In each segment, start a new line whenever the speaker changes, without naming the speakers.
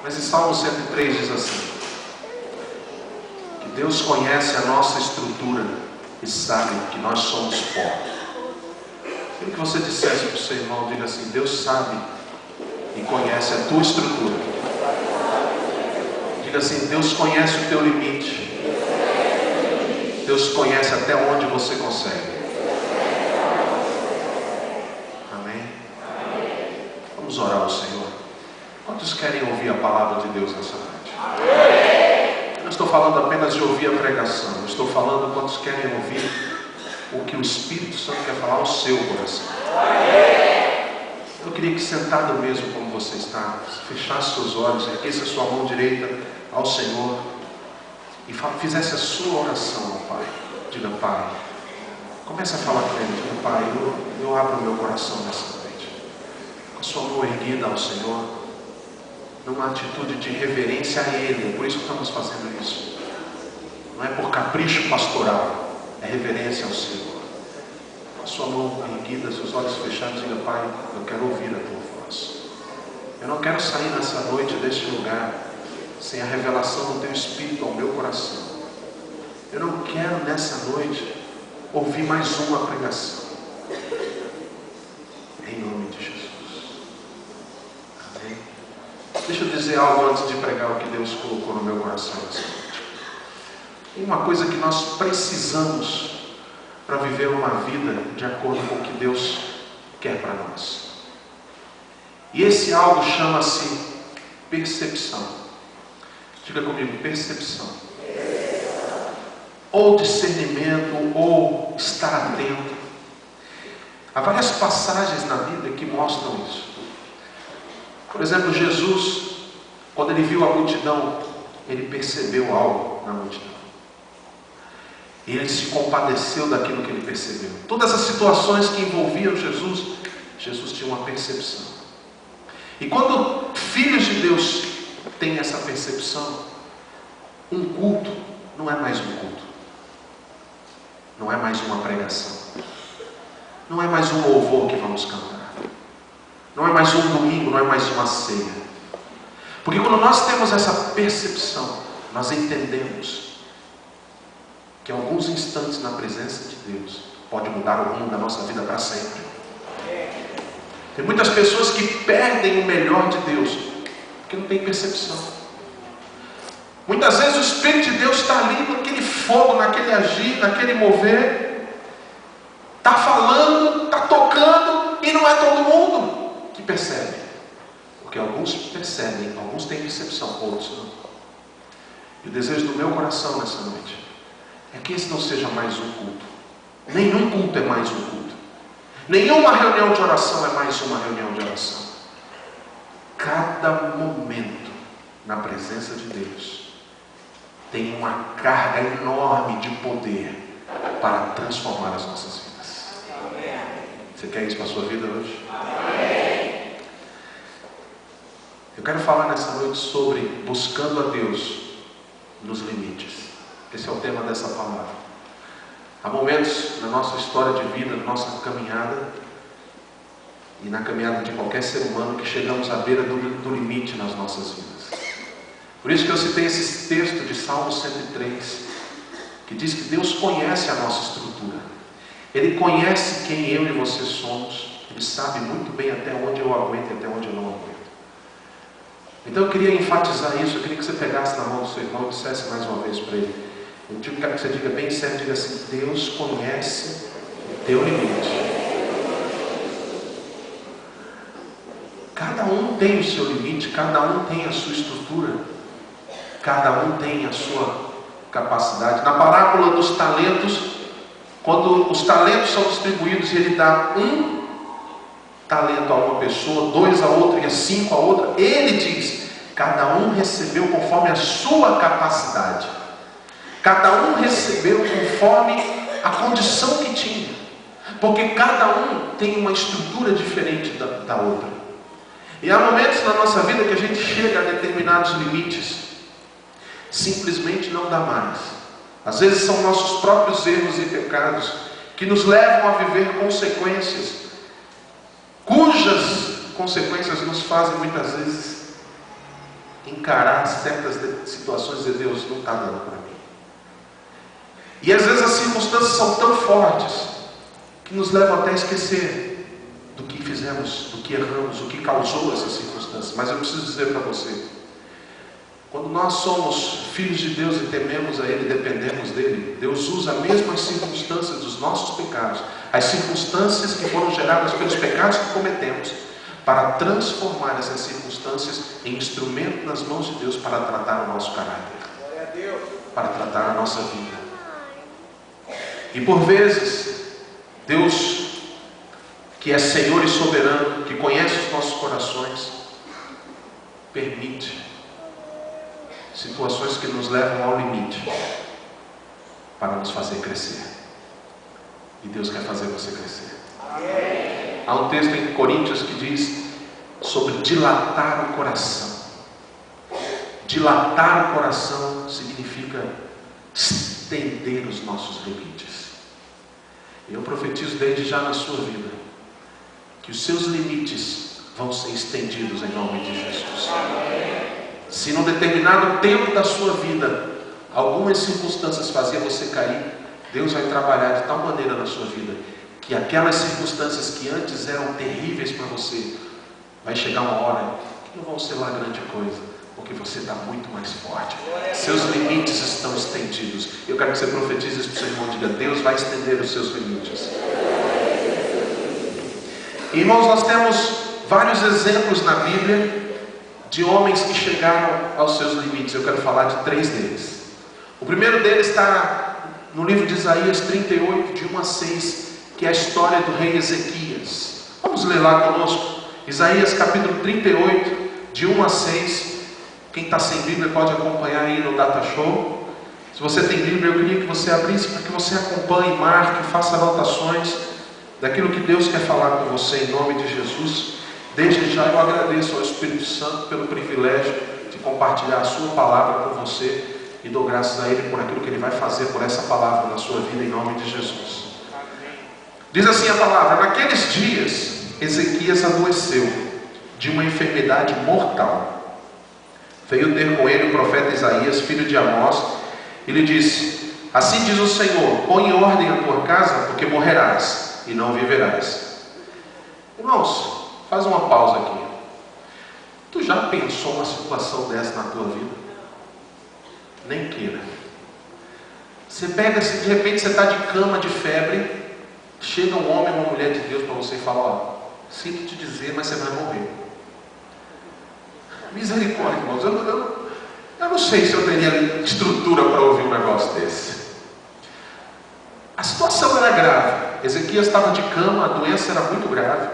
Mas em Salmo 103 diz assim: que Deus conhece a nossa estrutura e sabe que nós somos pó. Queria que você dissesse para o seu irmão, diga assim: Deus sabe e conhece a tua estrutura. Diga assim: Deus conhece o teu limite. Deus conhece até onde você consegue. Amém? Vamos orar ao Senhor. Quantos querem ouvir a palavra de Deus nessa noite? Eu não estou falando apenas de ouvir a pregação. Eu estou falando quantos querem ouvir o que o Espírito Santo quer falar ao seu coração. Eu queria que, sentado mesmo como você está, fechasse seus olhos, erguesse a sua mão direita ao Senhor e fizesse a sua oração ao Pai. Diga: Pai. Comece a falar com Ele. Diga: Pai, eu abro o meu coração nessa noite, com a sua mão erguida ao Senhor, numa atitude de reverência a Ele. É por isso que estamos fazendo isso. Não é por capricho pastoral, é reverência ao Senhor. Com a sua mão erguida, seus olhos fechados, diga: Pai, eu quero ouvir a tua voz. Eu não quero sair nessa noite deste lugar sem a revelação do teu Espírito ao meu coração. Eu não quero nessa noite ouvir mais uma pregação. Em nome de Jesus. Amém. Deixa eu dizer algo antes de pregar o que Deus colocou no meu coração nessa noite. Tem uma coisa que nós precisamos para viver uma vida de acordo com o que Deus quer para nós. E esse algo chama-se percepção. Diga comigo: percepção. Ou discernimento, ou estar atento. Há várias passagens na Bíblia que mostram isso. Por exemplo, Jesus, quando ele viu a multidão, ele percebeu algo na multidão. E ele se compadeceu daquilo que ele percebeu. Todas as situações que envolviam Jesus, Jesus tinha uma percepção. E quando filhos de Deus têm essa percepção, um culto não é mais um culto. Não é mais uma pregação. Não é mais um louvor que vamos cantar. Não é mais um domingo, não é mais uma ceia. Porque quando nós temos essa percepção, nós entendemos que alguns instantes na presença de Deus pode mudar o rumo da nossa vida para sempre. Tem muitas pessoas que perdem o melhor de Deus porque não tem percepção. Muitas vezes o Espírito de Deus está ali naquele fogo, naquele agir, naquele mover, está falando, está tocando, e não é todo mundo que percebe. Porque alguns percebem, alguns têm percepção, outros não. E o desejo do meu coração nessa noite é que esse não seja mais um culto. Nenhum culto é mais um culto. Nenhuma reunião de oração é mais uma reunião de oração. Cada momento na presença de Deus tem uma carga enorme de poder para transformar as nossas vidas. Amém. Você quer isso para a sua vida hoje? Amém. Eu quero falar nessa noite sobre buscando a Deus nos limites. Esse é o tema dessa palavra. Há momentos na nossa história de vida, na nossa caminhada, e na caminhada de qualquer ser humano, que chegamos à beira do limite nas nossas vidas. Por isso que eu citei esse texto de Salmo 103, que diz que Deus conhece a nossa estrutura. Ele conhece quem eu e você somos. Ele sabe muito bem até onde eu aguento e até onde eu não aguento. Então eu queria enfatizar isso. Eu queria que você pegasse na mão do seu irmão e dissesse mais uma vez para ele. Eu quero que você diga bem sério, diga assim: Deus conhece o teu limite. Cada um tem o seu limite, cada um tem a sua estrutura, cada um tem a sua capacidade. Na parábola dos talentos, quando os talentos são distribuídos e ele dá um talento a uma pessoa, 2 a outra e 5 a outra, ele diz: cada um recebeu conforme a sua capacidade. Cada um recebeu conforme a condição que tinha. Porque cada um tem uma estrutura diferente da outra. E há momentos na nossa vida que a gente chega a determinados limites, simplesmente não dá mais. Às vezes são nossos próprios erros e pecados que nos levam a viver consequências, cujas consequências nos fazem muitas vezes encarar certas situações e dizer: Deus, não está dando para mim. E às vezes as circunstâncias são tão fortes que nos levam até a esquecer do que fizemos, do que erramos, o que causou essas circunstâncias. Mas eu preciso dizer para você, quando nós somos filhos de Deus e tememos a Ele, dependemos dEle, Deus usa mesmo as circunstâncias dos nossos pecados, as circunstâncias que foram geradas pelos pecados que cometemos, para transformar essas circunstâncias em instrumento nas mãos de Deus para tratar o nosso caráter, para tratar a nossa vida. E por vezes, Deus, que é Senhor e soberano, que conhece os nossos corações, permite situações que nos levam ao limite para nos fazer crescer. E Deus quer fazer você crescer. Há um texto em Coríntios que diz sobre dilatar o coração. Dilatar o coração significa estender os nossos limites. Eu profetizo desde já na sua vida que os seus limites vão ser estendidos em nome de Jesus. Se num determinado tempo da sua vida algumas circunstâncias faziam você cair, Deus vai trabalhar de tal maneira na sua vida que aquelas circunstâncias que antes eram terríveis para você, vai chegar uma hora que não vão ser lá grande coisa, porque você está muito mais forte. Seus limites estão estendidos. Eu quero que você profetize isso para o seu irmão e diga: Deus vai estender os seus limites. Irmãos, nós temos vários exemplos na Bíblia de homens que chegaram aos seus limites. Eu quero falar de 3 deles. O primeiro deles está no livro de Isaías 38, de 1 a 6, que é a história do rei Ezequias. Vamos ler lá conosco. Isaías capítulo 38, de 1 a 6. Quem está sem Bíblia pode acompanhar aí no Data Show. Se você tem Bíblia, eu queria que você abrisse para que você acompanhe, marque, faça anotações daquilo que Deus quer falar com você em nome de Jesus. Desde já eu agradeço ao Espírito Santo pelo privilégio de compartilhar a sua palavra com você e dou graças a Ele por aquilo que Ele vai fazer por essa palavra na sua vida em nome de Jesus. Diz assim a palavra: naqueles dias Ezequias adoeceu de uma enfermidade mortal. Veio ter com ele o profeta Isaías, filho de Amós, e lhe disse: assim diz o Senhor, põe em ordem a tua casa, porque morrerás e não viverás. Irmãos, faz uma pausa aqui. Tu já pensou uma situação dessa na tua vida? Nem queira. Você pega, se de repente você está de cama de febre, chega um homem ou uma mulher de Deus para você e fala: ó, sinto te dizer, mas você vai morrer. Misericórdia, irmãos. Eu não sei se eu teria estrutura para ouvir um negócio desse. A situação era grave. Ezequias estava de cama, a doença era muito grave.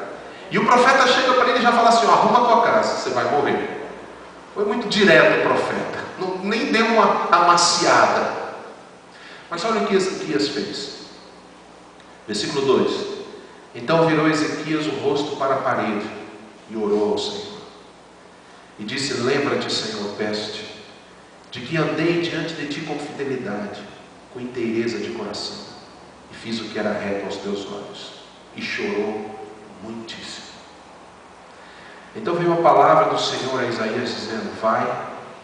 E o profeta chega para ele e já fala assim: ó, arruma a tua casa, você vai morrer. Foi muito direto o profeta, nem deu uma amaciada. Mas olha o que Ezequias fez. Versículo 2: então virou Ezequias o rosto para a parede e orou ao Senhor. E disse: lembra-te, Senhor, peço-te, de que andei diante de ti com fidelidade, com inteireza de coração, e fiz o que era reto aos teus olhos. E chorou muitíssimo. Então veio a palavra do Senhor a Isaías dizendo: vai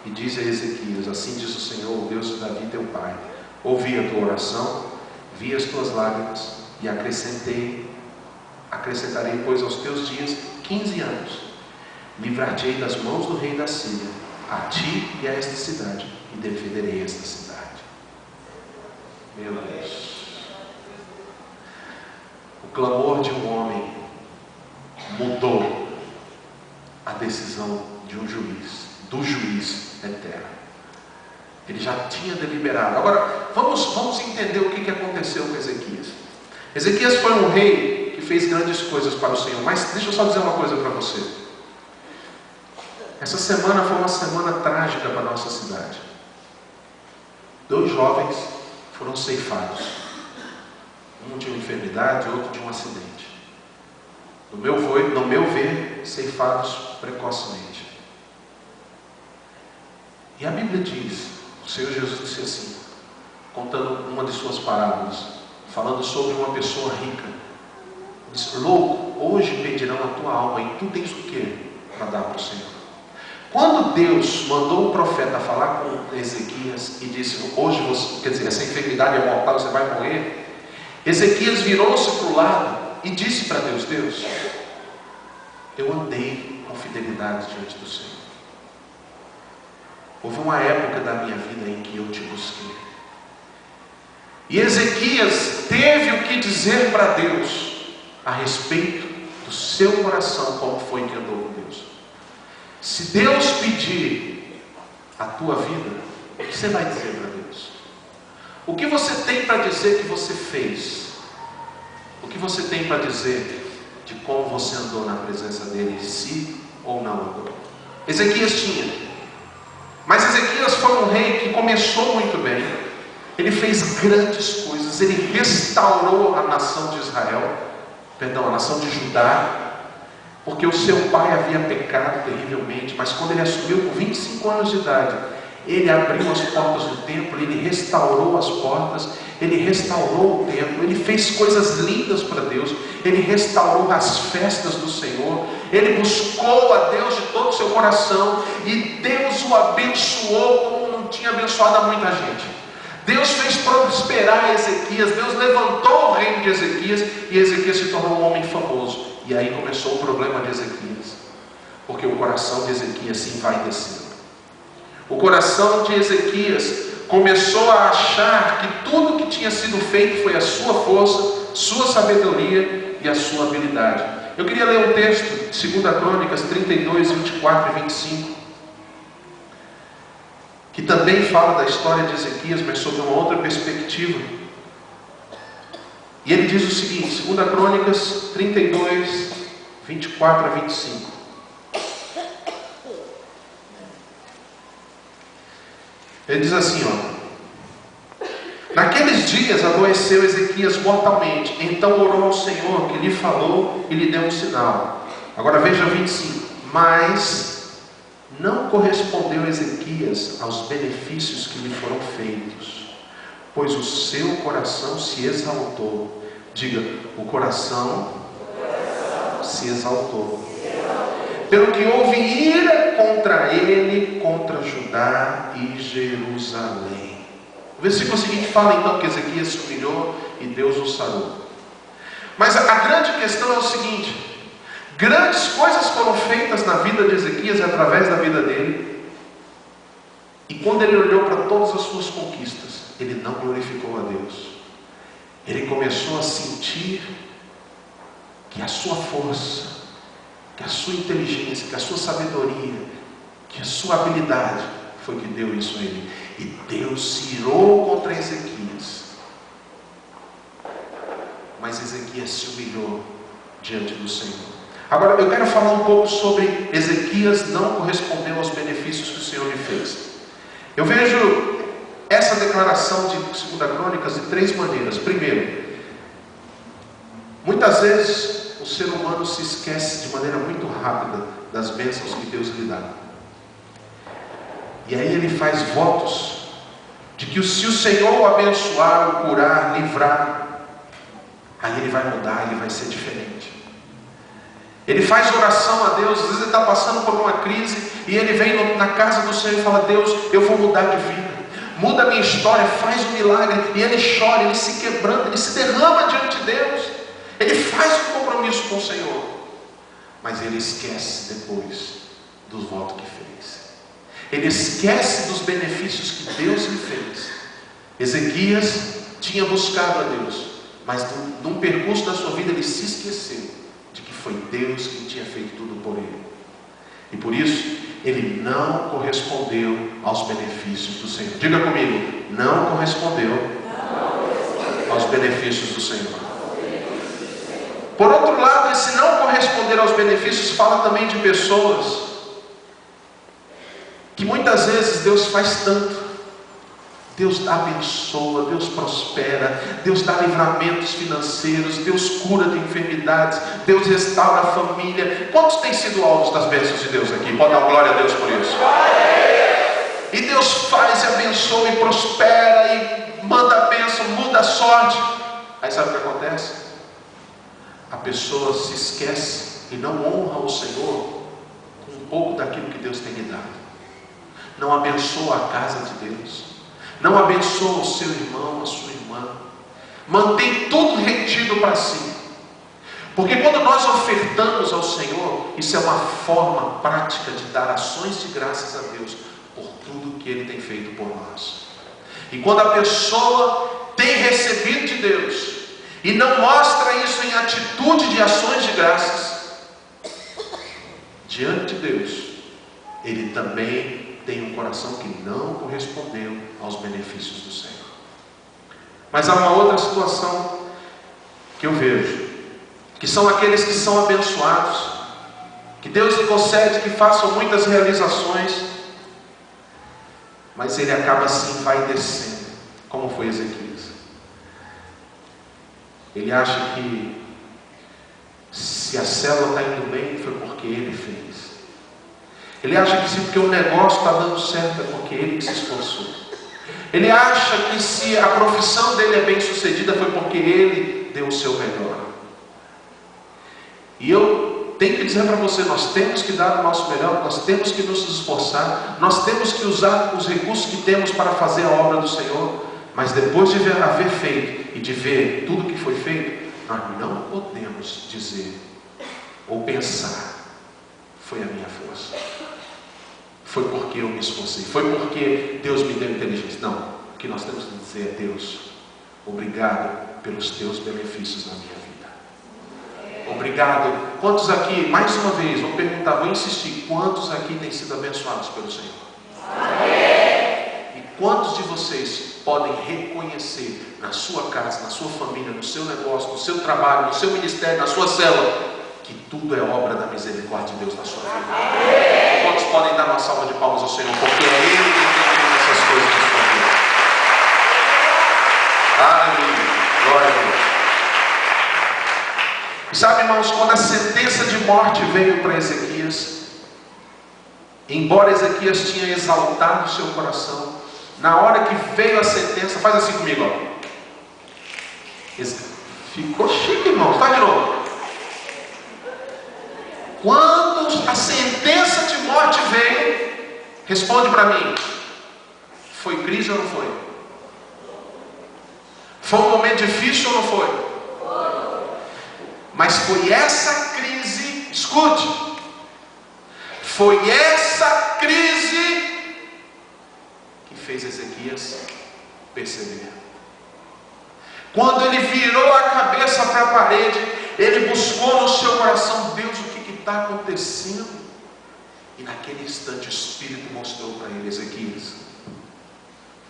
e diz a Ezequias: assim diz o Senhor, o Deus de Davi teu pai, ouvi a tua oração, vi as tuas lágrimas, e acrescentarei, pois, aos teus dias 15 anos. Livrar-te-ei das mãos do rei da Síria, a ti e a esta cidade, e defenderei esta cidade. Meu Deus. O clamor de um homem mudou a decisão de um juiz, do juiz eterno. Ele já tinha deliberado. Agora, vamos entender o que aconteceu com Ezequias. Ezequias foi um rei que fez grandes coisas para o Senhor. Mas deixa eu só dizer uma coisa para você. Essa semana foi uma semana trágica para a nossa cidade. 2 jovens foram ceifados. Um de uma enfermidade, outro de um acidente. No meu ver, ceifados precocemente. E a Bíblia diz, o Senhor Jesus disse assim, contando uma de suas parábolas, falando sobre uma pessoa rica. Diz: louco, hoje pedirão a tua alma, e tu tens o que para dar para o Senhor? Quando Deus mandou o profeta falar com Ezequias e disse: hoje você, quer dizer, essa enfermidade é mortal, você vai morrer. Ezequias virou-se para o lado e disse para Deus: Deus, eu andei com fidelidade diante do Senhor. Houve uma época da minha vida em que eu te busquei. E Ezequias teve o que dizer para Deus a respeito do seu coração, como foi que andou com Deus. Se Deus pedir a tua vida, o que você vai dizer para Deus? O que você tem para dizer que você fez? O que você tem para dizer de como você andou na presença dele, se ou não andou? Ezequias tinha. Mas Ezequias foi um rei que começou muito bem. Ele fez grandes coisas. Ele restaurou a nação de Israel, perdão, a nação de Judá, porque o seu pai havia pecado terrivelmente. Mas quando ele assumiu com 25 anos de idade, ele abriu as portas do templo, ele restaurou as portas, ele restaurou o templo, ele fez coisas lindas para Deus, ele restaurou as festas do Senhor, ele buscou a Deus de todo o seu coração, e Deus o abençoou como não tinha abençoado a muita gente. Deus fez prosperar Ezequias, Deus levantou o reino de Ezequias, e Ezequias se tornou um homem famoso. E aí começou o problema de Ezequias, porque o coração de Ezequias se envaideceu. O coração de Ezequias começou a achar que tudo que tinha sido feito foi a sua força, sua sabedoria e a sua habilidade. Eu queria ler um texto, 2 Crônicas 32, 24 e 25, que também fala da história de Ezequias, mas sob uma outra perspectiva. E ele diz o seguinte, 2 Crônicas 32, 24 a 25. Ele diz assim, ó: naqueles dias adoeceu Ezequias mortalmente. Então orou ao Senhor, que lhe falou e lhe deu um sinal. Agora veja 25. Mas não correspondeu Ezequias aos benefícios que lhe foram feitos, pois o seu coração se exaltou. Diga, o coração se exaltou. Pelo que houve ira contra ele, contra Judá e Jerusalém. O versículo seguinte fala então que Ezequias se humilhou e Deus o sarou. Mas a grande questão é o seguinte: grandes coisas foram feitas na vida de Ezequias e através da vida dele. E quando ele olhou para todas as suas conquistas, ele não glorificou a Deus. Ele começou a sentir que a sua força, que a sua inteligência, que a sua sabedoria, que a sua habilidade foi que deu isso a ele. E Deus se irou contra Ezequias. Mas Ezequias se humilhou diante do Senhor. Agora eu quero falar um pouco sobre Ezequias não correspondeu aos benefícios que o Senhor lhe fez. Eu vejo essa declaração de 2 Crônicas de 3 maneiras. Primeiro, muitas vezes o ser humano se esquece de maneira muito rápida das bênçãos que Deus lhe dá. E aí ele faz votos de que se o Senhor o abençoar, o curar, livrar, aí ele vai mudar, ele vai ser diferente. Ele faz oração a Deus, às vezes ele está passando por uma crise, e ele vem na casa do Senhor e fala: Deus, eu vou mudar de vida, muda a minha história, faz um milagre. E ele chora, ele se quebranta, ele se derrama diante de Deus, ele faz um compromisso com o Senhor, mas ele esquece depois dos votos que fez. Ele esquece dos benefícios que Deus lhe fez. Ezequias tinha buscado a Deus, mas num percurso da sua vida ele se esqueceu de que foi Deus quem tinha feito tudo por ele. E por isso ele não correspondeu aos benefícios do Senhor. Diga comigo: não correspondeu aos benefícios do Senhor. Por outro lado, esse não corresponder aos benefícios fala também de pessoas que muitas vezes Deus faz tanto, Deus abençoa, Deus prospera, Deus dá livramentos financeiros, Deus cura de enfermidades, Deus restaura a família. Quantos têm sido alvos das bênçãos de Deus aqui? Pode dar glória a Deus por isso. E Deus faz e abençoa e prospera e manda a bênção, muda a sorte. Aí sabe o que acontece? A pessoa se esquece e não honra o Senhor com um pouco daquilo que Deus tem lhe dado. Não abençoa a casa de Deus. Não abençoa o seu irmão, a sua irmã. Mantém tudo retido para si. Porque quando nós ofertamos ao Senhor, isso é uma forma prática de dar ações de graças a Deus por tudo que Ele tem feito por nós. E quando a pessoa tem recebido de Deus e não mostra isso em atitude de ações de graças, diante de Deus, ele também tem um coração que não correspondeu aos benefícios do Senhor. Mas há uma outra situação que eu vejo, que são aqueles que são abençoados, que Deus lhe concede que façam muitas realizações, mas ele acaba assim, vai descendo, como foi Ezequias. Ele acha que se a célula está indo bem, foi porque ele fez. Ele acha que se porque o negócio está dando certo, é porque ele que se esforçou. Ele acha que se a profissão dele é bem sucedida, foi porque ele deu o seu melhor. E eu tenho que dizer para você, nós temos que dar o nosso melhor, nós temos que nos esforçar, nós temos que usar os recursos que temos para fazer a obra do Senhor, mas depois de haver feito e de ver tudo que foi feito, nós não podemos dizer ou pensar, foi a minha força, foi porque eu me esforcei, foi porque Deus me deu inteligência. Não, o que nós temos que dizer é: Deus, obrigado pelos teus benefícios na minha vida. Obrigado. Quantos aqui, mais uma vez, vou perguntar, vou insistir, quantos aqui têm sido abençoados pelo Senhor? Amém. E quantos de vocês podem reconhecer na sua casa, na sua família, no seu negócio, no seu trabalho, no seu ministério, na sua célula, que tudo é obra da misericórdia de Deus na sua vida? Amém. Quantos podem dar uma salva de palmas ao Senhor, porque é Ele que tem feito essas coisas na sua vida? Aleluia, glória a Deus. E sabe, irmãos, quando a sentença de morte veio para Ezequias, embora Ezequias tinha exaltado o seu coração, na hora que veio a sentença, faz assim comigo, ó. Ficou chique, irmãos, tá de novo. Quando a sentença de morte veio, responde para mim, foi crise ou não foi? Foi um momento difícil ou não foi? Mas foi essa crise, escute, foi essa crise que fez Ezequias perceber. Quando ele virou a cabeça para a parede, ele buscou no seu coração: Deus, o que está acontecendo? E naquele instante o Espírito mostrou para ele: Ezequias,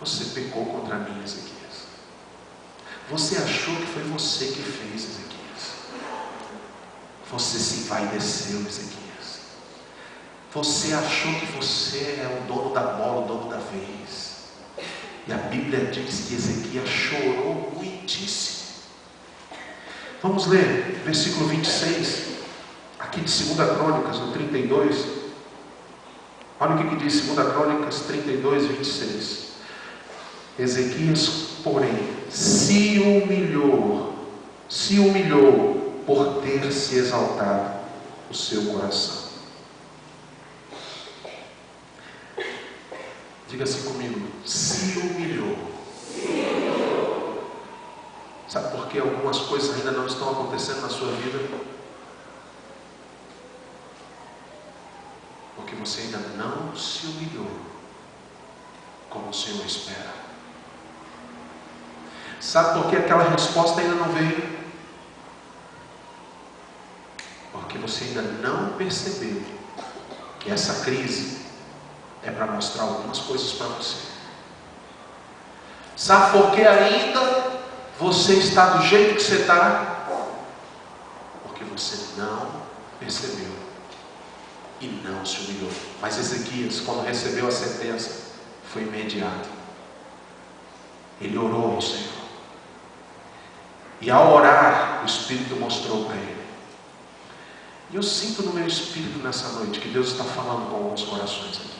você pecou contra mim, Ezequias. Você achou que foi você que fez, Ezequias. Você se envaideceu, Ezequias. Você achou que você é o dono da bola, o dono da vez. E a Bíblia diz que Ezequias chorou muitíssimo. Vamos ler versículo 26, aqui de 2 Crônicas, no 32. Olha o que diz 2 Crônicas 32, 26. Ezequias, porém, se humilhou por ter se exaltado o seu coração. Diga assim comigo: se humilhou. Sabe por que algumas coisas ainda não estão acontecendo na sua vida? Porque você ainda não se humilhou como o Senhor espera. Sabe por que aquela resposta ainda não veio? Porque você ainda não percebeu que essa crise é para mostrar algumas coisas para você. Sabe por que ainda você está do jeito que você está? Porque você não percebeu e não se humilhou. Mas Ezequias, quando recebeu a sentença, foi imediato. Ele orou ao Senhor. E ao orar, o Espírito mostrou para ele. E eu sinto no meu espírito nessa noite que Deus está falando com alguns corações aqui.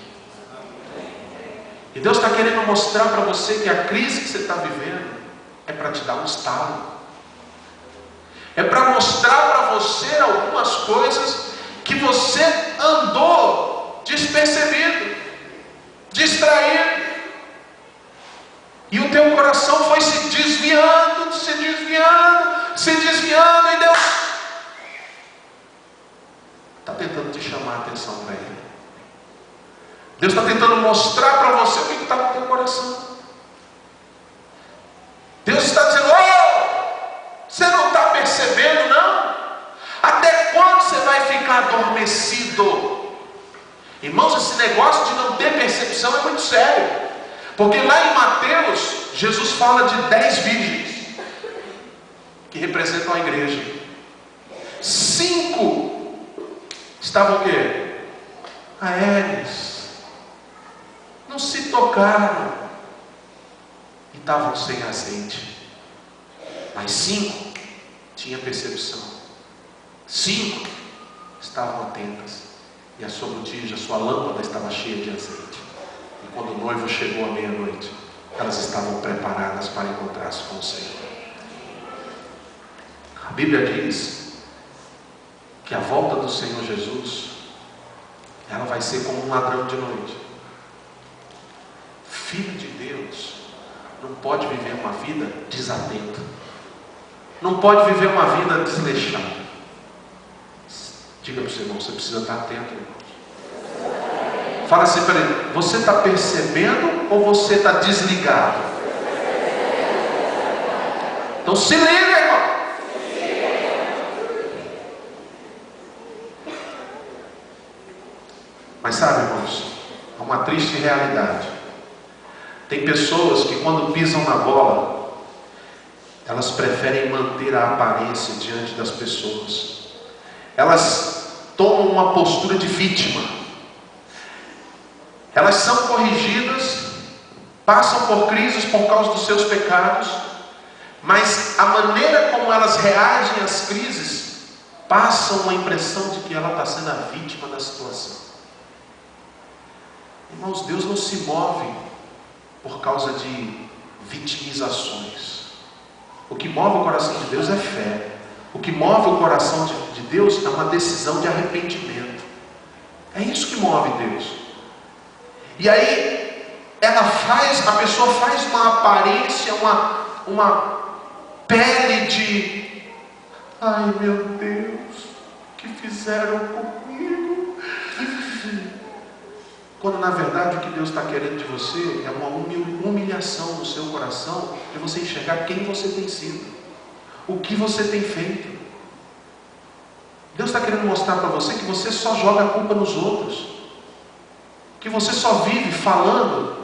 E Deus está querendo mostrar para você que a crise que você está vivendo é para te dar um estalo. É para mostrar para você algumas coisas que você andou despercebido, distraído, e o teu coração foi se desviando, e Deus está tentando te chamar a atenção para Ele. Deus está tentando mostrar para você o que está no teu coração. Deus está dizendo: oh, você não está percebendo, não? Até quando você vai ficar adormecido? Irmãos, esse negócio de não ter percepção é muito sério. Porque lá em Mateus, Jesus fala de 10 virgens que representam a igreja. 5 estavam o quê? Aéreas. Não se tocaram e estavam sem azeite. Mas 5 tinham percepção. 5 estavam atentas, e a sua botija, a sua lâmpada estava cheia de azeite. E quando o noivo chegou à meia-noite, elas estavam preparadas para encontrar-se com o Senhor. A Bíblia diz que a volta do Senhor Jesus, ela vai ser como um ladrão de noite. Filho de Deus não pode viver uma vida desatenta, não pode viver uma vida desleixada. Diga para o seu irmão: você precisa estar atento, irmão. Fala assim para ele: você está percebendo ou você está desligado? Então se liga, irmão. Mas sabe, irmãos, é uma triste realidade. Tem pessoas que quando pisam na bola, elas preferem manter a aparência diante das pessoas. Elas tomam uma postura de vítima. Elas são corrigidas, passam por crises por causa dos seus pecados, mas a maneira como elas reagem às crises passa uma impressão de que ela está sendo a vítima da situação. Irmãos, Deus não se move por causa de vitimizações. O que move o coração de Deus é fé. O que move o coração de Deus é uma decisão de arrependimento. É isso que move Deus. E aí a pessoa faz uma aparência, uma pele de: ai meu Deus, o que fizeram comigo? Quando na verdade o que Deus está querendo de você é uma humilhação no seu coração, de você enxergar quem você tem sido, o que você tem feito. Deus está querendo mostrar para você que você só joga a culpa nos outros, que você só vive falando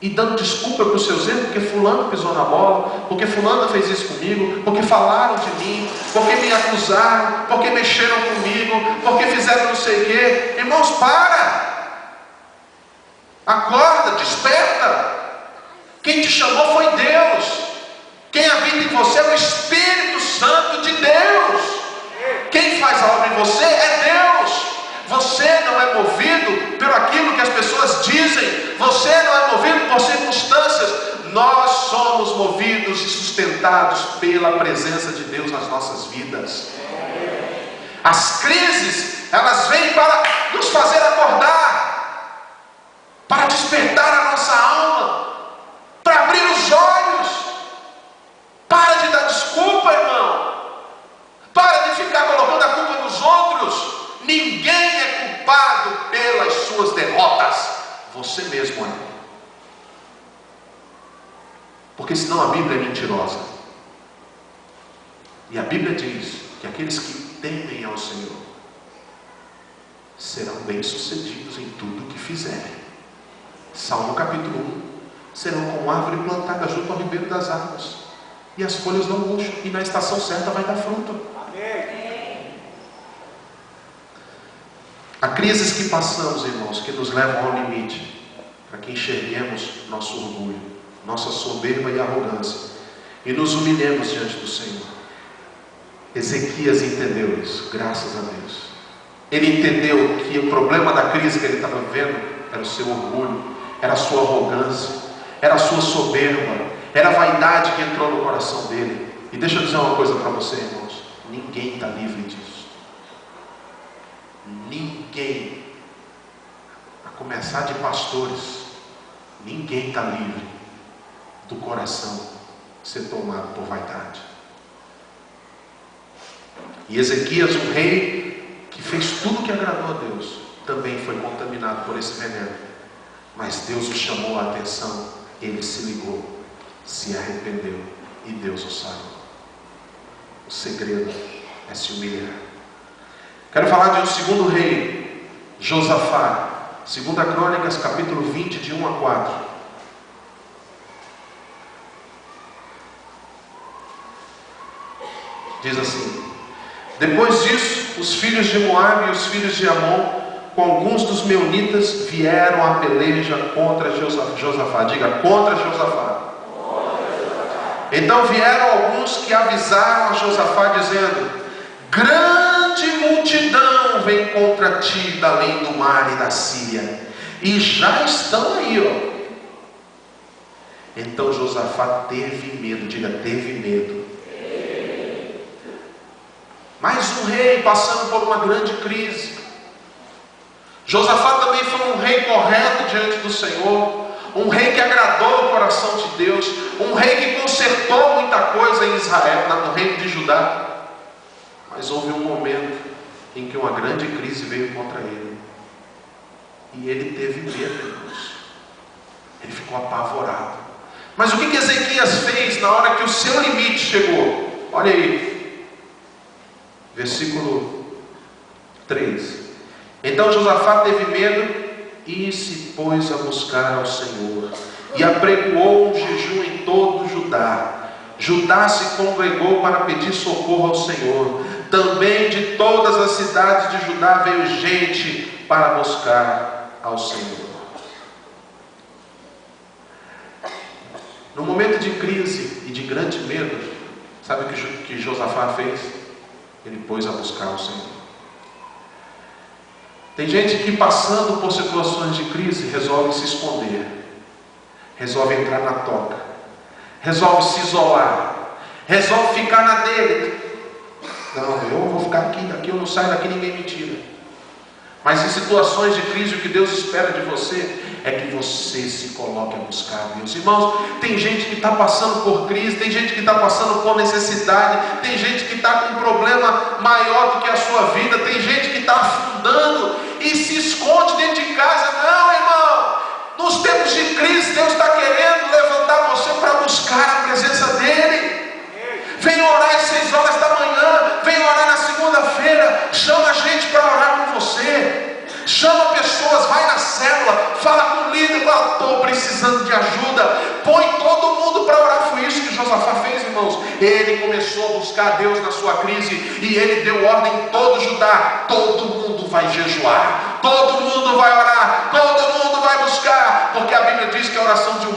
e dando desculpa para os seus erros, porque fulano pisou na bola, porque fulano fez isso comigo, porque falaram de mim, porque me acusaram, porque mexeram comigo, porque fizeram não sei o quê. Irmãos, para! Acorda, desperta. Quem te chamou foi Deus. Quem habita em você é o Espírito Santo de Deus. Quem faz a obra em você é Deus. Você não é movido por aquilo que as pessoas dizem. Você não é movido por circunstâncias. Nós somos movidos e sustentados pela presença de Deus nas nossas vidas. As crises, elas vêm para nos fazer acordar, para despertar a nossa alma, para abrir os olhos. Para de dar desculpa, irmão. Para de ficar colocando a culpa nos outros. Ninguém é culpado pelas suas derrotas. Você mesmo é. Porque senão a Bíblia é mentirosa. E a Bíblia diz que aqueles que temem ao Senhor serão bem-sucedidos em tudo o que fizerem. Salmo capítulo 1: serão como árvore plantada junto ao ribeiro das águas, e as folhas não murcham, e na estação certa vai dar fruto. Amém. Há crises que passamos, irmãos, que nos levam ao limite, para que enxerguemos nosso orgulho, nossa soberba e arrogância, e nos humilhemos diante do Senhor. Ezequias entendeu isso, graças a Deus. Ele entendeu que o problema da crise que ele estava vivendo era o seu orgulho, era a sua arrogância, era a sua soberba, era a vaidade que entrou no coração dele. E deixa eu dizer uma coisa para você, irmãos: ninguém está livre disso. ninguém, a começar de pastores, ninguém está livre do coração ser tomado por vaidade. E Ezequias, um rei que fez tudo que agradou a Deus, também foi contaminado por esse veneno. Mas Deus o chamou a atenção, ele se ligou, se arrependeu e Deus o salvou. O segredo é se humilhar. Quero falar de um segundo rei, Josafá. 2 Crônicas, capítulo 20, de 1 a 4. Diz assim: depois disso, os filhos de Moabe e os filhos de Amon, com alguns dos meunitas, vieram à peleja contra Josafá. Diga, contra Josafá. Então vieram alguns que avisaram a Josafá, dizendo: grande multidão vem contra ti da além do mar e da Síria, e já estão aí, ó. Então Josafá teve medo. Diga, teve medo. Mais um rei passando por uma grande crise. Josafá também foi um rei correto diante do Senhor, um rei que agradou o coração de Deus, um rei que consertou muita coisa em Israel, no reino de Judá. Mas houve um momento em que uma grande crise veio contra ele, e ele teve medo, irmãos. Ele ficou apavorado. Mas o que Ezequias fez na hora que o seu limite chegou? Olha aí, versículo 3. Então Josafá teve medo e se pôs a buscar ao Senhor, e apregoou um jejum em todo Judá. Judá se congregou para pedir socorro ao Senhor. Também de todas as cidades de Judá veio gente para buscar ao Senhor. No momento de crise e de grande medo, sabe o que Josafá fez? Ele pôs a buscar ao Senhor. Tem gente que, passando por situações de crise, resolve se esconder, resolve entrar na toca, resolve se isolar, resolve ficar na dele. Não, eu vou ficar aqui, daqui eu não saio, daqui ninguém me tira. Mas em situações de crise, o que Deus espera de você é que você se coloque a buscar a Deus. Irmãos, tem gente que está passando por crise, tem gente que está passando por necessidade, tem gente que está com um problema maior do que a sua vida, tem gente que está afundando e se esconde dentro de casa. Não, irmão, nos tempos de crise, Deus está querendo levantar você para buscar a presença dEle. Vem orar às 6 horas da manhã, vem orar na segunda-feira, chama a gente para orar com você, chama pessoas, vai na célula, fala com o líder, fala, estou precisando de ajuda, põe todo mundo para orar. Foi isso que Josafá fez, irmãos. Ele começou a buscar Deus na sua crise, e ele deu ordem em todo Judá: todo mundo vai jejuar, todo mundo vai orar, todo mundo vai buscar, porque a Bíblia diz que a oração de um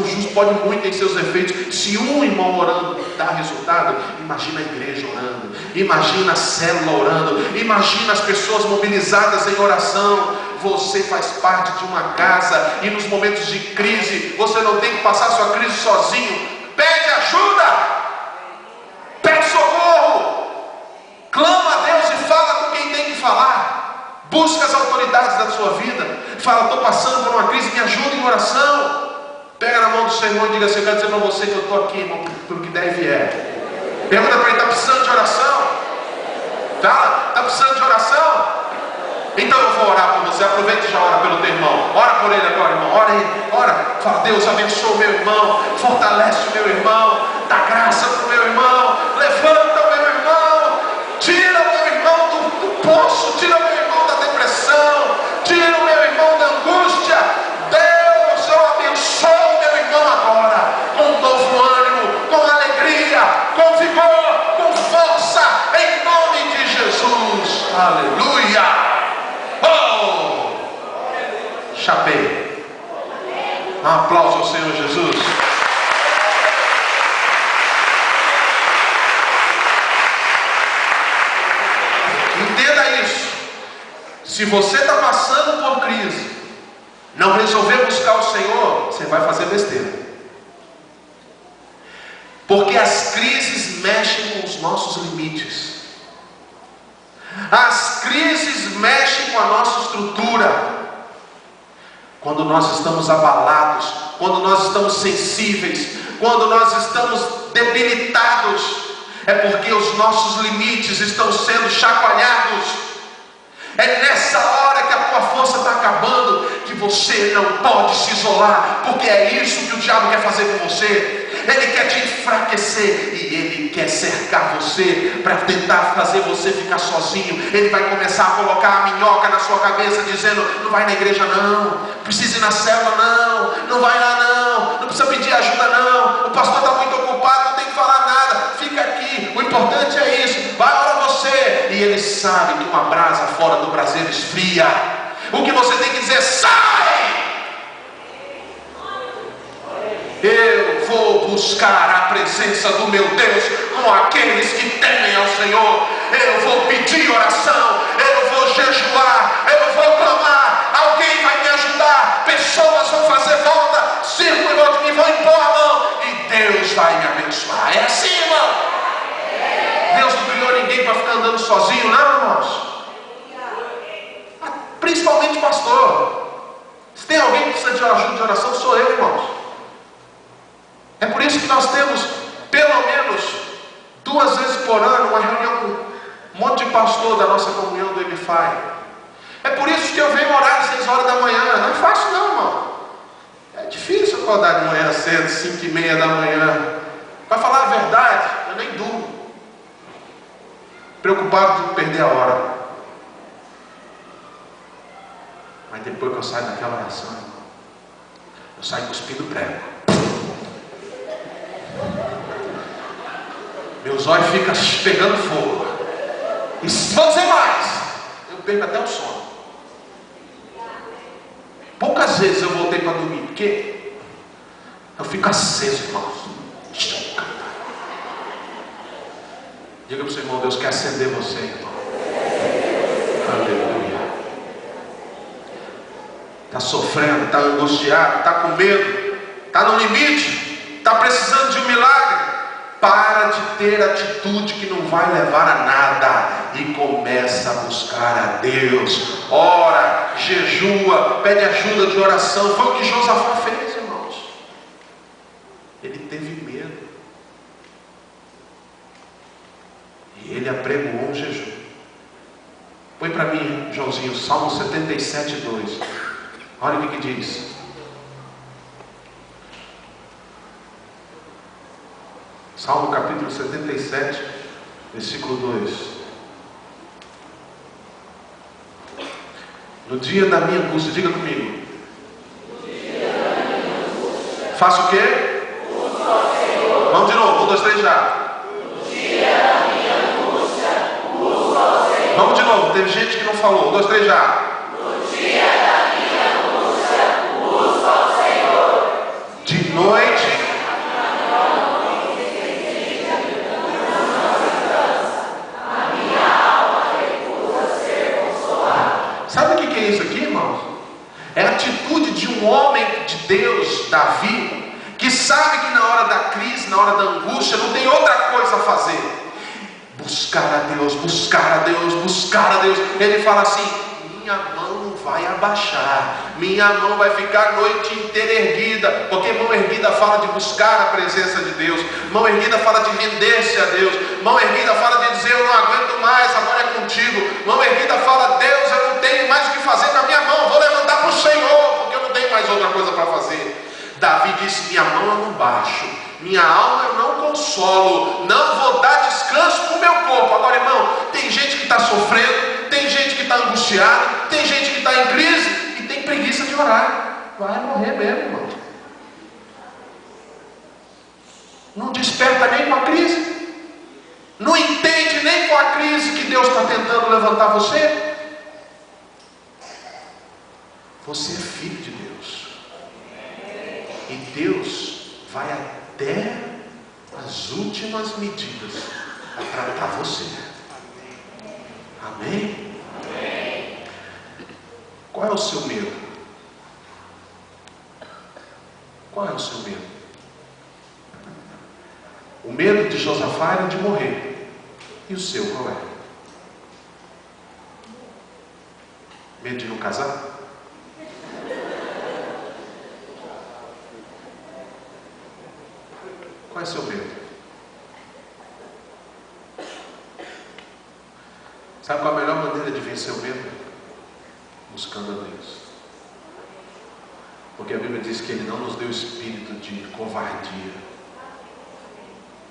justo pode muito em seus efeitos. Se um irmão orando dá resultado, imagina a igreja orando, imagina a célula orando, imagina as pessoas mobilizadas em oração. Você faz parte de uma casa, e nos momentos de crise, você não tem que passar sua crise sozinho. Pede ajuda, pede socorro, clama a Deus e fala com quem tem que falar. Busca as autoridades da sua vida, fala: estou passando por uma crise, me ajuda em oração. Pega na mão do Senhor e diga assim: eu quero dizer para você que eu estou aqui, irmão, pelo que der e vier. Pergunta para ele: está precisando de oração? Está precisando de oração? Então eu vou orar por você. Aproveita e já ora pelo teu irmão. Ora por ele agora, irmão. Ora aí, ora. Fala: Deus, abençoa o meu irmão, fortalece o meu irmão, dá graça para o meu irmão, levanta o meu irmão, tira o meu irmão do poço, tira o meu irmão da depressão, tira o meu irmão da angústia. Deus, eu abençoo o meu irmão agora, com novo ânimo, com alegria, com vigor, com força, em nome de Jesus. Aleluia. Oh! Chapei. Um aplauso ao Senhor Jesus. Entenda isso. Se você está passando por crise, não resolver buscar o Senhor, você vai fazer besteira. Porque as crises mexem com os nossos limites. As crises mexem com a nossa estrutura. Quando nós estamos abalados, quando nós estamos sensíveis, quando nós estamos debilitados, é porque os nossos limites estão sendo chacoalhados. É nessa hora que a tua força está acabando, que você não pode se isolar, porque é isso que o diabo quer fazer com você. Ele quer te enfraquecer e ele quer cercar você para tentar fazer você ficar sozinho. Ele vai começar a colocar a minhoca na sua cabeça, dizendo: não vai na igreja não, precisa ir na célula não, não vai lá não, não precisa pedir ajuda não, o pastor está muito ocupado, não tem que falar nada, fica aqui, o importante é isso, vai ora você. E ele sabe que uma brasa fora do braseiro esfria. O que você tem que dizer: sai! Eu vou buscar a presença do meu Deus com aqueles que temem ao Senhor. Eu vou pedir oração, eu vou jejuar, eu vou clamar. Alguém vai me ajudar, pessoas vão fazer volta, círculo em volta de mim, vão impor a mão e Deus vai me abençoar. É assim, irmão. Deus não criou ninguém para ficar andando sozinho, não, irmãos. Principalmente pastor. Se tem alguém que precisa de ajuda de oração, sou eu, irmãos. É por isso que nós temos pelo menos 2 vezes por ano uma reunião com um monte de pastor da nossa comunhão do MFI. É por isso que eu venho orar às 6 horas da manhã. Não é fácil não, irmão. É difícil acordar de manhã cedo, 5h30 da manhã. Para falar a verdade, eu nem durmo, preocupado de perder a hora. Mas depois que eu saio daquela oração, eu saio cuspindo prego. Meus olhos ficam pegando fogo. E vou dizer mais, eu perco até o sono. Poucas vezes eu voltei para dormir, porque eu fico aceso, irmãos. Diga para o seu irmão: Deus quer acender você, irmão. Aleluia. Está sofrendo, está angustiado, está com medo, está no limite, está precisando de um milagre. Para de ter atitude que não vai levar a nada e começa a buscar a Deus. Ora, jejua, pede ajuda de oração. Foi o que Josafá fez, irmãos. Ele teve medo e ele apregoou um jejum. Põe para mim, Joãozinho, Salmo 77:2. Olha o que diz. Salmo capítulo 77, versículo 2. No dia da minha angústia, diga comigo. Faça o quê? Vamos de novo, 1, 2, 3 já. Vamos de novo, teve gente que não falou. 1, 2, 3 já. De noite. Sabe o que é isso aqui, irmãos? É a atitude de um homem de Deus, Davi, que sabe que na hora da crise, na hora da angústia, não tem outra coisa a fazer. Buscar a Deus, buscar a Deus, buscar a Deus. Ele fala assim: minha mão não vai abaixar, minha mão vai ficar a noite inteira erguida. Porque mão erguida fala de buscar a presença de Deus, mão erguida fala de render-se a Deus, mão erguida fala de dizer: eu não aguento mais, agora é contigo. Mão erguida fala: Deus, eu não tenho mais o que fazer com a minha mão, vou levantar para o Senhor, porque eu não tenho mais outra coisa para fazer. Davi disse: minha mão eu não baixo, minha alma eu não consolo, não vou dar descanso para o meu corpo. Agora, irmão, tem gente que está sofrendo, tem gente que está angustiado, tem gente que está em crise e tem preguiça de orar. Vai morrer mesmo, irmão. Não desperta nem com a crise, não entende nem com a crise que Deus está tentando levantar você. Você é filho de Deus, e Deus vai até as últimas medidas para tratar você. Amém? Amém? Qual é o seu medo? Qual é o seu medo? O medo de Josafá era de morrer. E o seu qual é? Medo de não casar? Qual é o seu medo? Sabe qual a melhor maneira de vencer o medo? Buscando a Deus. Porque a Bíblia diz que Ele não nos deu espírito de covardia,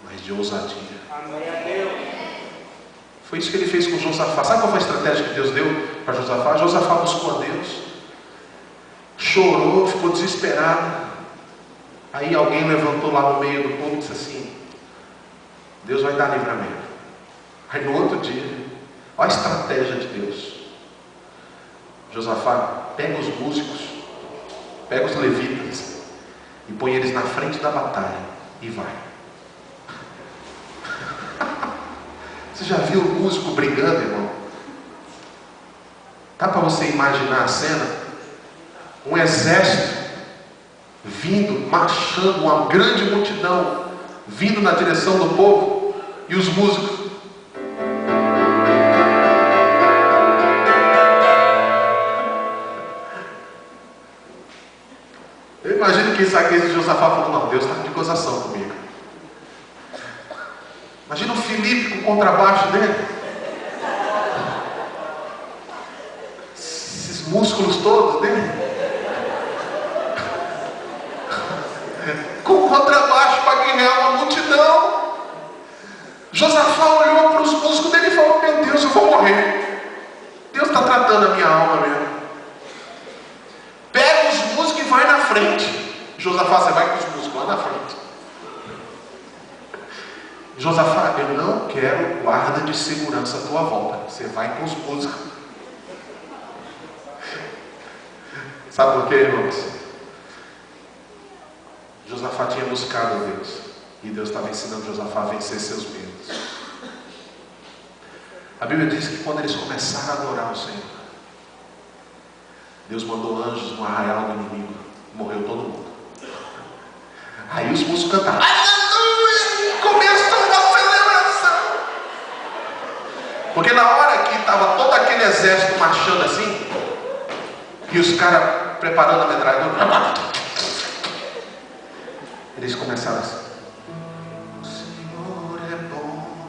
mas de ousadia.
Amém a Deus.
Foi isso que Ele fez com Josafá. Sabe qual foi a estratégia que Deus deu para Josafá? Josafá buscou a Deus, chorou, ficou desesperado. Aí alguém levantou lá no meio do povo e disse assim: Deus vai dar livramento. Aí no outro dia, olha a estratégia de Deus. Josafá pega os músicos, pega os levitas e põe eles na frente da batalha e vai. Você já viu o músico brigando, irmão? Dá para você imaginar a cena? Um exército vindo, marchando, uma grande multidão vindo na direção do povo, e os músicos. Eu imagino que Isaías de Josafá falou: não, Deus está de gozação comigo. Imagina o Filipe com o contrabaixo dele, esses músculos todos dele, com o contrabaixo para guerrear uma multidão. Josafá olhou para os músicos dele e falou: meu Deus, eu vou morrer. Deus está tratando a minha alma mesmo. Pega os músicos e vai na frente. Josafá, você vai com os músicos lá na frente. Josafá, eu não quero guarda de segurança à tua volta. Você vai com os músicos. Sabe por quê, irmãos? Josafá tinha buscado a Deus, e Deus estava ensinando Josafá a vencer seus medos. A Bíblia diz que quando eles começaram a adorar o Senhor, Deus mandou anjos no arraial do inimigo, morreu todo mundo. Aí os músicos cantaram: aleluia! Começou uma celebração. Porque na hora que estava todo aquele exército marchando assim, e os caras preparando a metralhadora, eles começaram assim: o Senhor é bom,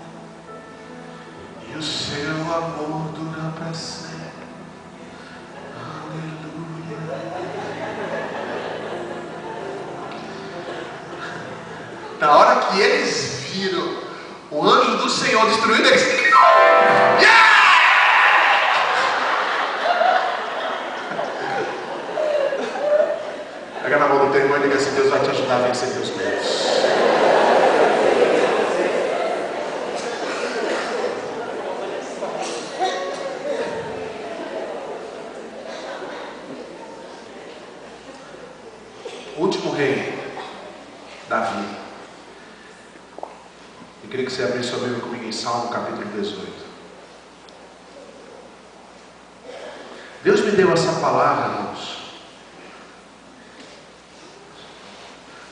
e o seu amor dura para sempre. Na hora que eles viram o anjo do Senhor destruído, eles gritam: yeah! Pega na mão do teu irmão e diga assim: Deus vai te ajudar a vencer teus medos. O último rei, Davi. Eu queria que você abrisse sua Bíblia comigo em Salmo capítulo 18. Deus me deu essa palavra, irmãos,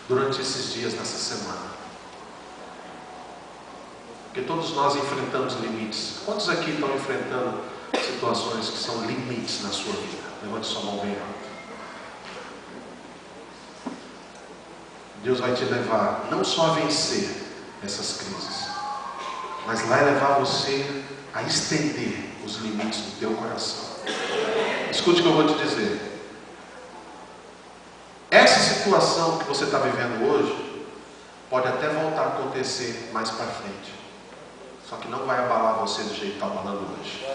durante esses dias, nessa semana. Porque todos nós enfrentamos limites. Quantos aqui estão enfrentando situações que são limites na sua vida? Levante sua mão bem alta. Deus vai te levar não só a vencer essas crises, mas vai levar você a estender os limites do teu coração. Escute o que eu vou te dizer. Essa situação que você está vivendo hoje pode até voltar a acontecer mais para frente, só que não vai abalar você do jeito que está abalando hoje.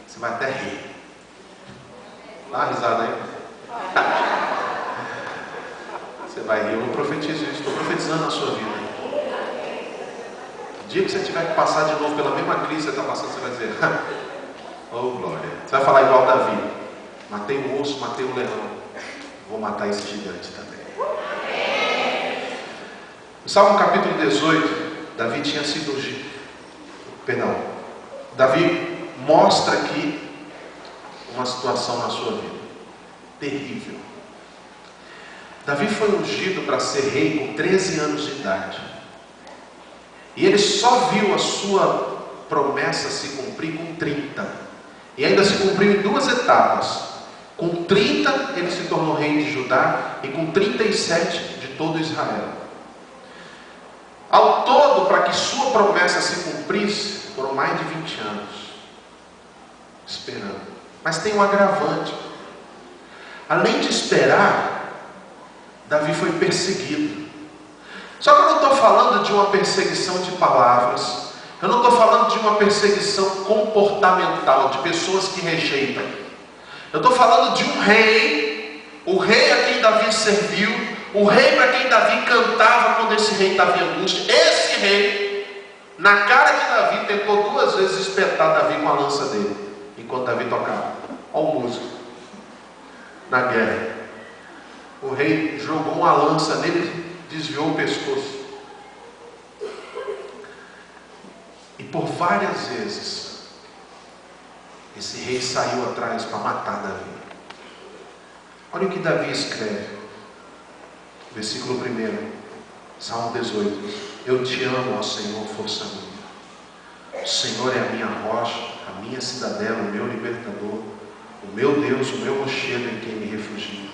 Você vai até rir. Dá uma risada aí. Você vai rir. Eu não profetizo isso, estou profetizando na sua vida. O dia que você tiver que passar de novo pela mesma crise que você está passando, você vai dizer: oh glória. Você vai falar igual Davi: matei um urso, matei um leão, vou matar esse gigante também. No Salmo capítulo 18, Davi tinha sido ungido. Davi mostra aqui uma situação na sua vida terrível. Davi foi ungido para ser rei com 13 anos de idade. E ele só viu a sua promessa se cumprir com 30. E ainda se cumpriu em 2 etapas. Com 30 ele se tornou rei de Judá e com 37 de todo Israel. Ao todo, para que sua promessa se cumprisse, foram mais de 20 anos esperando. Mas tem um agravante. Além de esperar, Davi foi perseguido. Só que eu não estou falando de uma perseguição de palavras. Eu não estou falando de uma perseguição comportamental, de pessoas que rejeitam. Eu estou falando de um rei, o rei a quem Davi serviu, o rei para quem Davi cantava quando esse rei estava em angústia. Esse rei, na cara de Davi, tentou 2 vezes espetar Davi com a lança dele, enquanto Davi tocava. Olha o músico, na guerra. O rei jogou uma lança nele, desviou o pescoço. E por várias vezes, esse rei saiu atrás para matar Davi. Olha o que Davi escreve. Versículo 1, Salmo 18. Eu te amo, ó Senhor, força minha. O Senhor é a minha rocha, a minha cidadela, o meu libertador, o meu Deus, o meu rochedo em quem me refugio.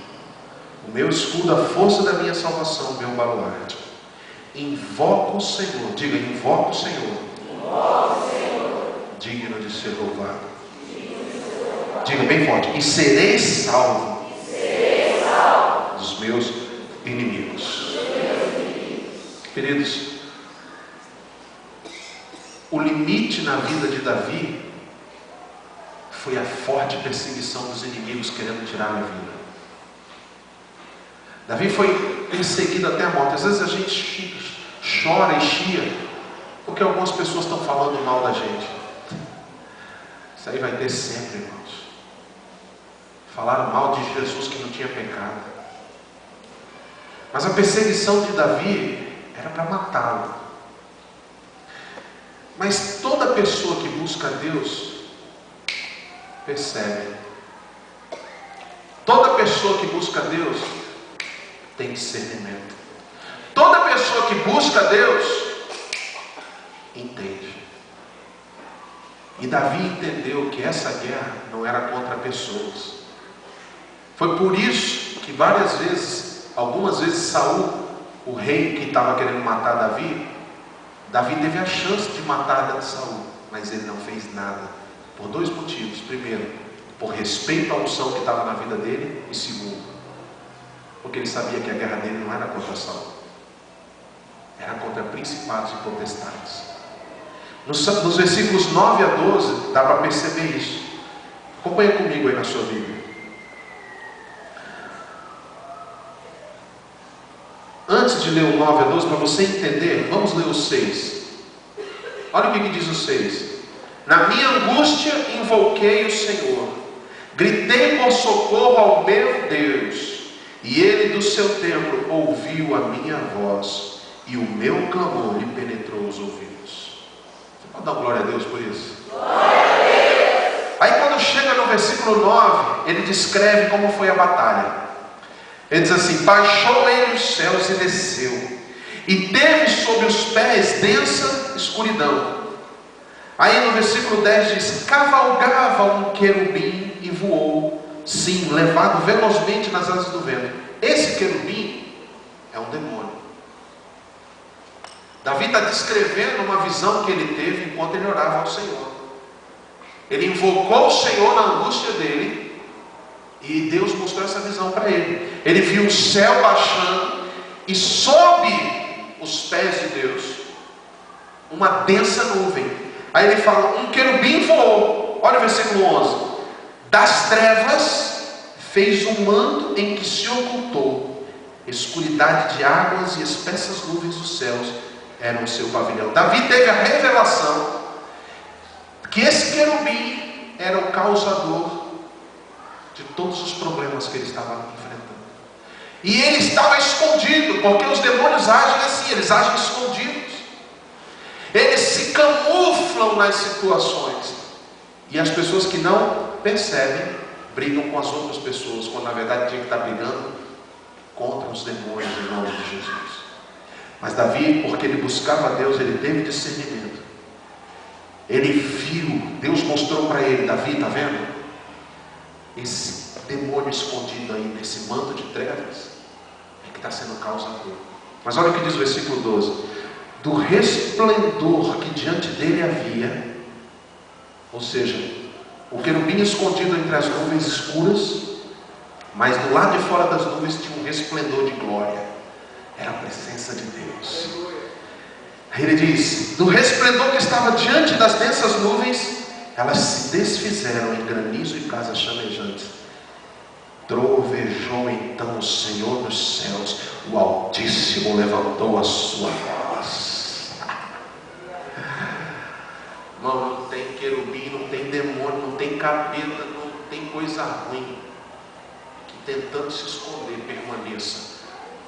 O meu escudo, a força da minha salvação, o meu baluarte. Invoco o Senhor, diga, invoco o Senhor. Digno de ser louvado. Diga bem forte. E serei salvo dos meus inimigos. Queridos, o limite na vida de Davi foi a forte perseguição dos inimigos querendo tirar a vida. Davi foi perseguido até a morte. Às vezes a gente chora e chia porque algumas pessoas estão falando mal da gente. Isso aí vai ter sempre, irmãos. Falaram mal de Jesus que não tinha pecado. Mas a perseguição de Davi era para matá-lo. Mas toda pessoa que busca a Deus percebe. Toda pessoa que busca a Deus tem discernimento. Toda pessoa que busca a Deus entende. E Davi entendeu que essa guerra não era contra pessoas. Foi por isso que várias vezes, algumas vezes Saul, o rei que estava querendo matar Davi, Davi teve a chance de matar Saul, mas ele não fez nada. Por 2 motivos. Primeiro, por respeito à unção que estava na vida dele. E segundo, porque ele sabia que a guerra dele não era contra Saul, era contra principados e potestades. Nos versículos 9 a 12, dá para perceber isso. Acompanha comigo aí na sua Bíblia. Antes de ler o 9 a 12, para você entender, vamos ler o 6. Olha o que diz o 6. Na minha angústia invoquei o Senhor, gritei por socorro ao meu Deus, e Ele do seu templo ouviu a minha voz, e o meu clamor lhe penetrou os ouvidos. Pode dar glória a Deus por isso? Glória a Deus! Aí quando chega no versículo 9, ele descreve como foi a batalha. Ele diz assim: baixou ele os céus e desceu, e teve sob os pés densa escuridão. Aí no versículo 10 diz: cavalgava um querubim e voou, sim, levado velozmente nas asas do vento. Esse querubim é um demônio. Davi está descrevendo uma visão que ele teve enquanto ele orava ao Senhor. Ele invocou o Senhor na angústia dele, e Deus mostrou essa visão para ele. Ele viu o céu baixando, e sob os pés de Deus, uma densa nuvem. Aí ele fala: um querubim voou. Olha o versículo 11. Das trevas fez um manto em que se ocultou, escuridade de águas e espessas nuvens dos céus eram o seu pavilhão. Davi teve a revelação que esse querubim era o causador de todos os problemas que ele estava enfrentando. E ele estava escondido, porque os demônios agem assim, eles agem escondidos. Eles se camuflam nas situações. E as pessoas que não percebem, brigam com as outras pessoas, quando na verdade tinha que estar brigando contra os demônios em nome de Jesus. Mas Davi, porque ele buscava a Deus, ele teve discernimento. Ele viu viu, Deus mostrou para ele: Davi, está vendo? Esse demônio escondido aí nesse manto de trevas é que está sendo causador. Mas olha o que diz o versículo 12: do resplendor que diante dele havia, ou seja, o querubim escondido entre as nuvens escuras, mas do lado de fora das nuvens tinha um resplendor de glória. Era a presença de Deus. Aí ele diz: do resplendor que estava diante das densas nuvens, elas se desfizeram em granizo e brasas chamejantes. Trovejou então o Senhor dos céus, o Altíssimo levantou a sua voz. Irmão, não tem querubim, não tem demônio, não tem capeta, não tem coisa ruim que tentando se esconder permaneça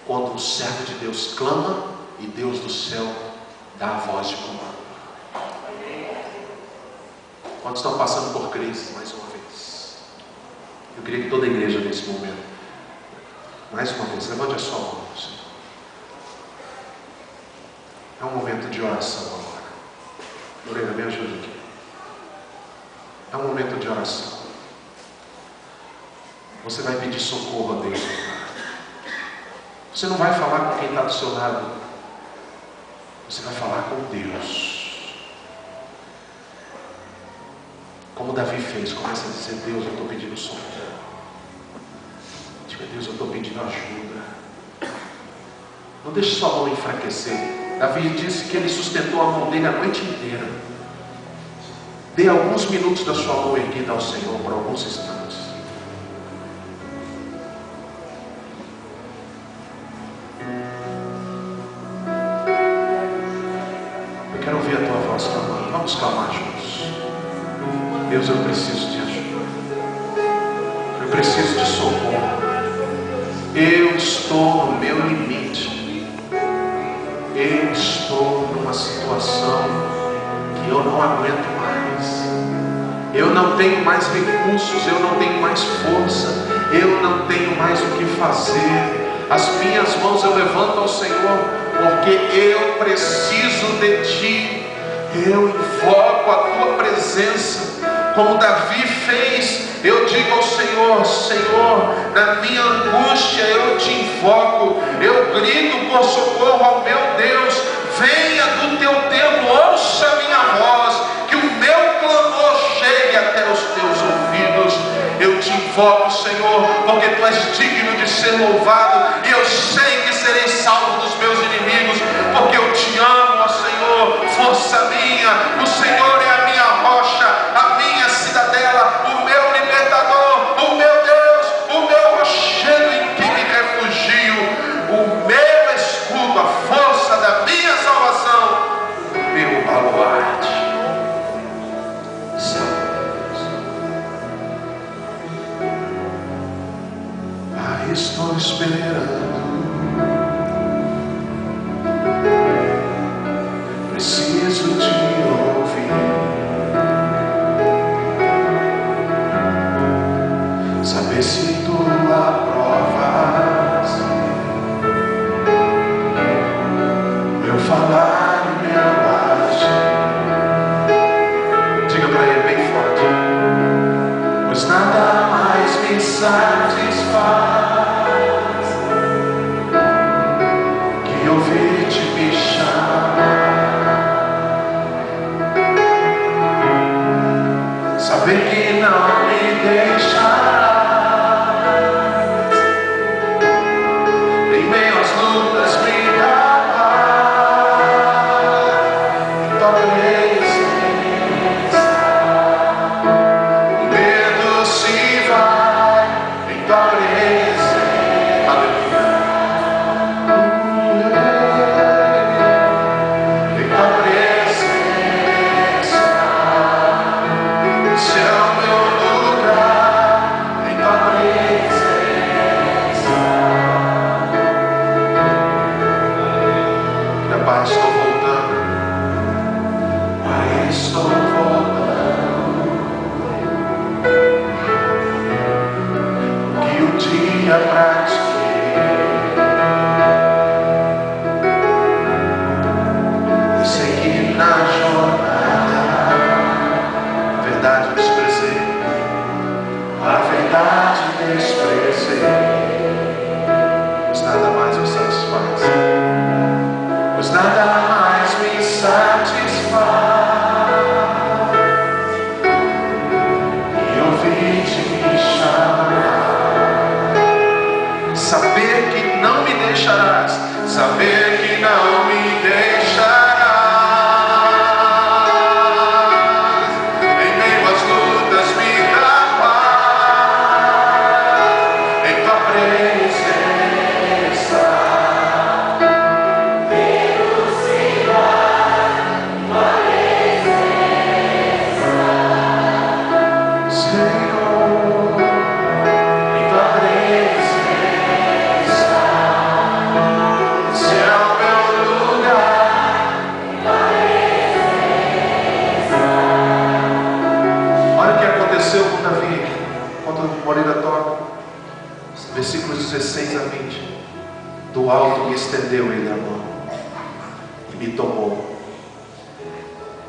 quando o servo de Deus clama e Deus do céu dá a voz de comando. Quantos estão passando por crise? Mais uma vez. Eu queria que toda a igreja nesse momento, mais uma vez, levante a sua mão. É um momento de oração agora. Lorena, me ajude aqui. É um momento de oração. Você vai pedir socorro a Deus. Você não vai falar com quem está do seu lado. Você vai falar com Deus. Como Davi fez, começa a dizer: Deus, eu estou pedindo socorro. Diga: Deus, eu estou pedindo ajuda. Não deixe sua mão enfraquecer. Davi disse que ele sustentou a mão dele a noite inteira. Dê alguns minutos da sua mão erguida ao Senhor por alguns instantes. Eu quero ouvir a tua voz clamando. Vamos clamar juntos. Deus, eu preciso de ajuda. Eu preciso de socorro. Eu estou no meu limite. Eu estou numa situação que eu não aguento mais. Eu não tenho mais recursos, eu não tenho mais força, eu não tenho mais o que fazer. As minhas mãos eu levanto ao Senhor, porque eu preciso de Ti. Eu invoco a Tua presença. Como Davi fez, eu digo ao Senhor: Senhor, na minha angústia eu te invoco, eu grito por socorro ao meu Deus. Venha do teu templo, ouça a minha voz, que o meu clamor chegue até os teus ouvidos. Eu te invoco, Senhor, porque tu és digno de ser louvado, e eu sei que serei salvo dos meus inimigos, porque eu te amo, ó Senhor, força minha. O Senhor é a minha rocha, a minha cidadela, o meu libertador, o meu Deus, o meu rochedo em que me refugio, o meu escudo, a força da minha salvação, o meu baluarte. Estou esperando. Preciso te ouvir. Saber se tu aprovas meu falar e minha arte. Diga para ele bem forte: pois nada mais me satisfaz ouvir-te me chamar, saber que não me deixarás, em meio às lutas me darás, e tocarei sem cessar. O medo se vai, e tocarei sem. Aleluia. saber que não me deixarás. Em meio às lutas me dá paz, em tua presença. Deus será tua presença, Senhor, em tua presença. Com Davi, quando Moreira toca, versículos 16 a 20. Do alto me estendeu ele a mão e me tomou,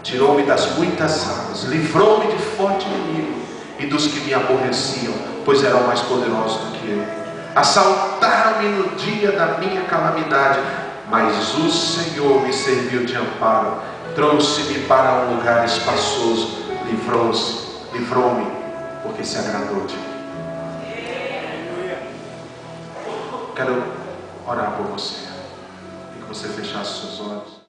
tirou-me das muitas águas, livrou-me de forte inimigo e dos que me aborreciam, pois eram mais poderosos do que eu. Assaltaram-me no dia da minha calamidade, mas o Senhor me serviu de amparo, trouxe-me para um lugar espaçoso, livrou-me, porque se agradou de mim. Quero orar por você, e que você fechasse seus olhos.